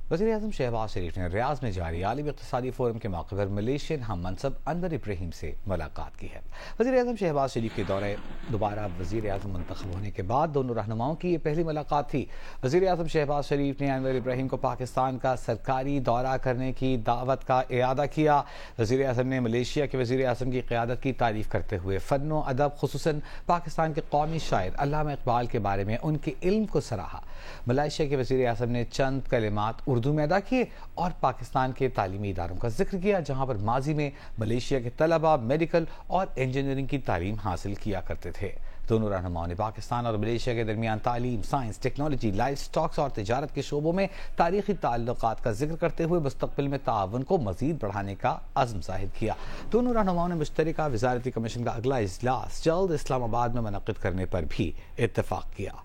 वज़ीर-ए-आज़म शहबाज शरीफ ने रियाज में जारी आलमी इक़्तिसादी फोरम के मौके पर मलेशियन हम मनसब अनवर इब्राहिम से मुलाकात की है। वज़ीर-ए-आज़म शहबाज शरीफ के दौरे दोबारा वज़ीर-ए-आज़म मुंतखब होने के बाद दोनों रहनुमाओं की ये पहली मुलाकात थी। वज़ीर-ए-आज़म शहबाज शरीफ ने अनवर इब्राहिम को पाकिस्तान का सरकारी दौरा करने की दावत का इआदा किया। वज़ीर-ए-आज़म ने मलेशिया के वज़ीर-ए-आज़म की क़यादत की तारीफ़ करते हुए फ़न व अदब खुसूसन पाकिस्तान के कौमी शायर अल्लामा इक़बाल के बारे में उनके इल्म को सराहा। मलेशिया के वज़ीर-ए-आज़म ने चंद कलिमात उर्दू में अदा किए और पाकिस्तान के तालीमी इदारों का जिक्र किया जहां पर माजी में मलेशिया के तलबा मेडिकल और इंजीनियरिंग की तालीम हासिल किया करते थे। दोनों रहनुमाओं ने पाकिस्तान और मलेशिया के दरमियान तालीम, साइंस, टेक्नोलॉजी, लाइफ स्टॉक्स और तिजारत के शोबों में तारीखी ताल्लुकात का जिक्र करते हुए मुस्तक़बिल में ताउन को मज़ीद बढ़ाने का अज़्म ज़ाहिर किया। दोनों रहनुमाओं ने मुश्तरका वज़ारती कमीशन का अगला इजलास जल्द इस्लामाबाद में मुनक़्क़िद करने पर भी इत्तफ़ाक़ किया।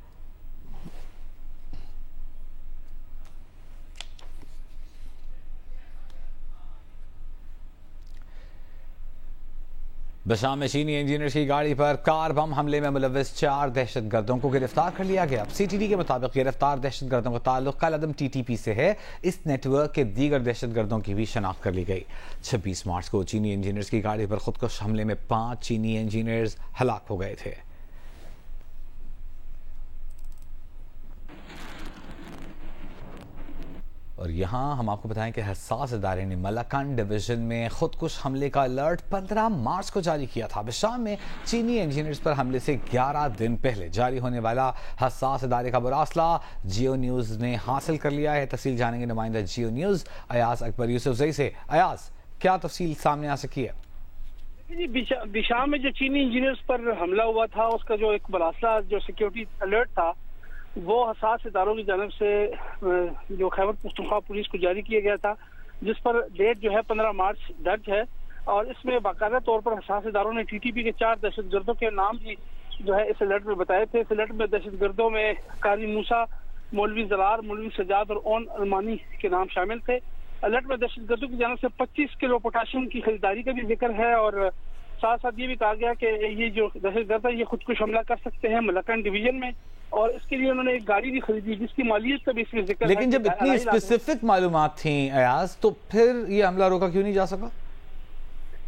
बशाम में चीनी इंजीनियर्स की गाड़ी पर कार बम हमले में मुलव्विस 4 दहशतगर्दों को गिरफ्तार कर लिया गया। सीटीडी के मुताबिक गिरफ्तार दहशतगर्दों का ताल्लुक कलअदम टीटीपी से है। इस नेटवर्क के दीगर दहशतगर्दों की भी शनाख्त कर ली गई। 26 मार्च को चीनी इंजीनियर्स की गाड़ी पर खुदकुश हमले में 5 चीनी इंजीनियर्स हलाक हो गए थे। और यहाँ हम आपको बताएं कि हसास इदारे ने मलाकन डिवीजन में खुदकुश हमले का अलर्ट 15 मार्च को जारी किया था। बशाम में चीनी इंजीनियर्स पर हमले से 11 दिन पहले जारी होने वाला हसास इदारे का मुरासला जियो न्यूज़ ने हासिल कर लिया है। तफसील जानेंगे नुमाइंदा जियो न्यूज़ अयाज अकबर यूसुफजई से। अयाज, क्या तफसील सामने आ सकी है? बिशाम में जो चीनी इंजीनियर्स पर हमला हुआ था उसका जो एक मुरासला जो सिक्योरिटी अलर्ट था वो हसास इदारों की जानब से जो खैबर पख्तूनख्वा पुलिस को जारी किया गया था, जिस पर डेट जो है 15 मार्च दर्ज है। और इसमें बाकायदा तौर पर हसास इदारों ने टीटीपी के 4 दहशतगर्दों के नाम भी जो है इस अलर्ट में बताए थे। इस अलर्ट में दहशतगर्दों में कारी मूसा, मौलवी जरार, मौलवी सजाद और ओन अलमानी के नाम शामिल थे। अलर्ट में दहशतगर्दों की जानब से 25 किलो पोटाशियम की खरीदारी का भी जिक्र है और साथ साथ ये भी कहा गया कि ये जो दहशतगर्द है ये खुदकुश हमला कर सकते हैं मलाकन डिवीजन में, और इसके लिए उन्होंने एक गाड़ी भी खरीदी जिसकी मालियत का भी इसमें जिक्र है। लेकिन जब इतनी स्पेसिफिक मालूमात थी अयाज, तो फिर ये हमला रोका क्यों नहीं जा सका?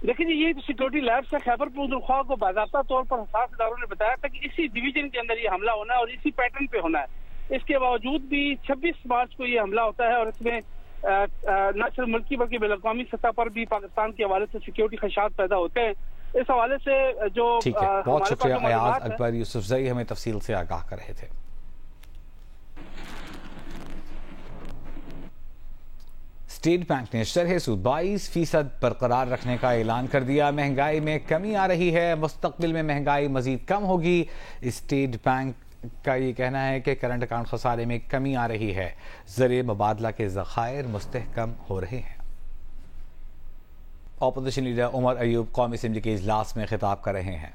देखिए ये सिक्योरिटी लैब से खैबर पख्तूनख्वा को बाज़ाब्ता तौर पर हसास इदारों ने बताया था कि इसी डिवीजन के अंदर ये हमला होना है और इसी पैटर्न पे होना है। इसके बावजूद भी 26 मार्च को ये हमला होता है और इसमें न सिर्फ मुल्की बल्कि बैनुल-अक़वामी सतह पर भी पाकिस्तान के हवाले से सिक्योरिटी खदशात पैदा होते हैं। इस हवाले से जो बहुत शुक्रिया अयाज अकबर यूसुफजई, हमें तफसील से आगाह कर रहे थे। स्टेट बैंक ने शरह सूद 22% बरकरार रखने का ऐलान कर दिया। महंगाई में कमी आ रही है, मुस्तकबिल में महंगाई मजीद कम होगी। स्टेट बैंक का ये कहना है कि करंट अकाउंट खसारे में कमी आ रही है, ज़रिए मुबादला के ज़खायर मुस्तहकम हो रहे हैं। अपोजिशन लीडर उमर अयूब कौमी असेंबली के इजलास में खिताब कर रहे हैं।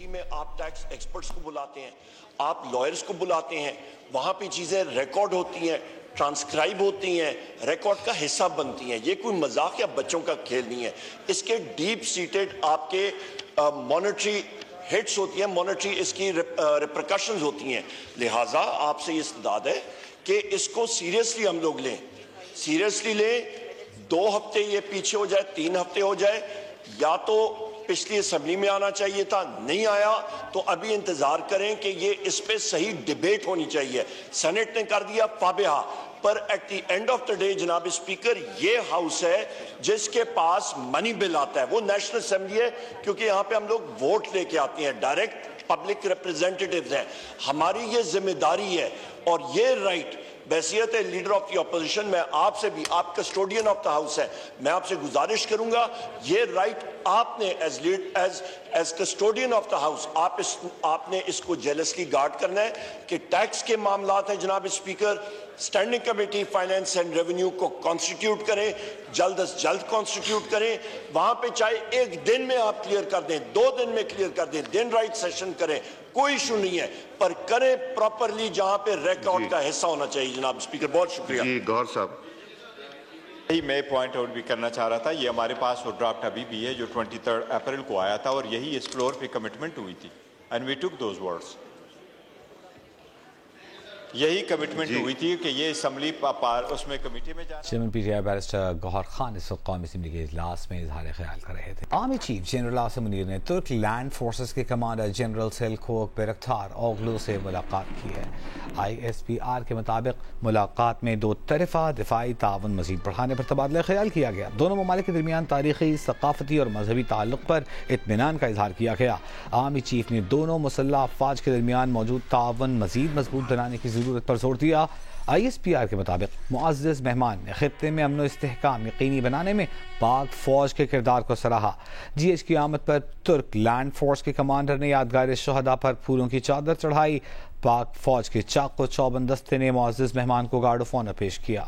में आप टैक्स एक्सपर्ट्स को बुलाते हैं, आप लॉयर्स को बुलाते हैं, वहां पे चीजें रिकॉर्ड होती हैं, ट्रांसक्राइब होती हैं, रिकॉर्ड का हिस्सा बनती हैं। ये कोई मजाक या बच्चों का खेल नहीं है। इसके डीप सीटेड आपके मॉनेटरी हिट्स होती हैं, मॉनेटरी इसकी रिपरकशंस होती हैं। लिहाजा आपसे ये इस्तदाद है कि इसको सीरियसली हम लोग लें, सीरियसली लें। 2 हफ्ते ये पीछे हो जाए, 3 हफ्ते हो जाए, या तो पिछली असेंबली में आना चाहिए था, नहीं आया तो अभी इंतजार करें कि ये इस पे सही डिबेट होनी चाहिए। सेनेट ने कर दिया फाबिहा, पर at the end of the day जनाब स्पीकर, ये हाउस है जिसके पास मनी बिल आता है, वो नेशनल असेंबली है, क्योंकि यहाँ पे हम लोग वोट लेके आते हैं, डायरेक्ट पब्लिक रिप्रेजेंटेटिव्स हैं। हमारी ये जिम्मेदारी है और ये राइट बैसियत लीडर ऑफ द अपोजिशन, मैं आपसे भी, आप कस्टोडियन ऑफ द हाउस है, मैं आपसे गुजारिश करूंगा, ये राइट आपने as custodian of the house आपने इसको जेलसली गार्ड करना है कि टैक्स के मामलात हैं जनाब speaker, standing committee finance and revenue को कॉन्स्टिट्यूट करें, जल्द अज जल्द कॉन्स्टिट्यूट करें। वहां पे चाहे 1 दिन में आप क्लियर कर दें, 2 दिन में क्लियर कर दें, दिन राइट सेशन करें, कोई इशू नहीं है, पर करें प्रॉपरली, जहां पे रिकॉर्ड का हिस्सा होना चाहिए जनाब स्पीकर। बहुत शुक्रिया जी। गौर साहब, यही मैं पॉइंट आउट भी करना चाह रहा था। ये हमारे पास वो ड्राफ्ट अभी भी है जो 23 अप्रैल को आया था और यही इस फ्लोर पे कमिटमेंट हुई थी, and we took those words. यही कमिटमेंट हुई थी कि ये असम्बली उसमें कमेटी में जाना। Chairman PTI barrister Gauhar Khan इस वक्त कौमी असम्बली के इजलास में इजहार ख्याल कर रहे थे। Army chief general Asim Munir ने तुर्क लैंड फोर्सेस के कमांडर जनरल सेल्कोक बेरख्तार ओगलू से मुलाकात की है। ISPR के मुताबिक मुलाकात में दो तरफा दिफाई ताउन मजीद बढ़ाने पर तबादला ख्याल किया गया। दोनों ममालिक के दरमियान तारीखी, सकाफती और मजहबी ताल्लुक पर इत्मीनान का इजहार किया गया। आर्मी चीफ ने दोनों मुसल्लह अफवाज के दरमियान मौजूद ताउन मजीद मजबूत बनाने की जरूरत पर जोर दिया। ISPR के मुताबिक मुअज़्ज़ज़ मेहमान ने खित्ते में अमन व इस्तेहकाम यकीनी बनाने में पाक फौज के किरदार को सराहा। GH की आमद पर तुर्क लैंड फोर्स के कमांडर ने यादगार शोहदा पर फूलों की चादर चढ़ाई। पाक फौज के चाको चौबंद दस्ते ने मुअज़्ज़ज़ मेहमान को गार्ड ऑफ ऑनर पेश किया।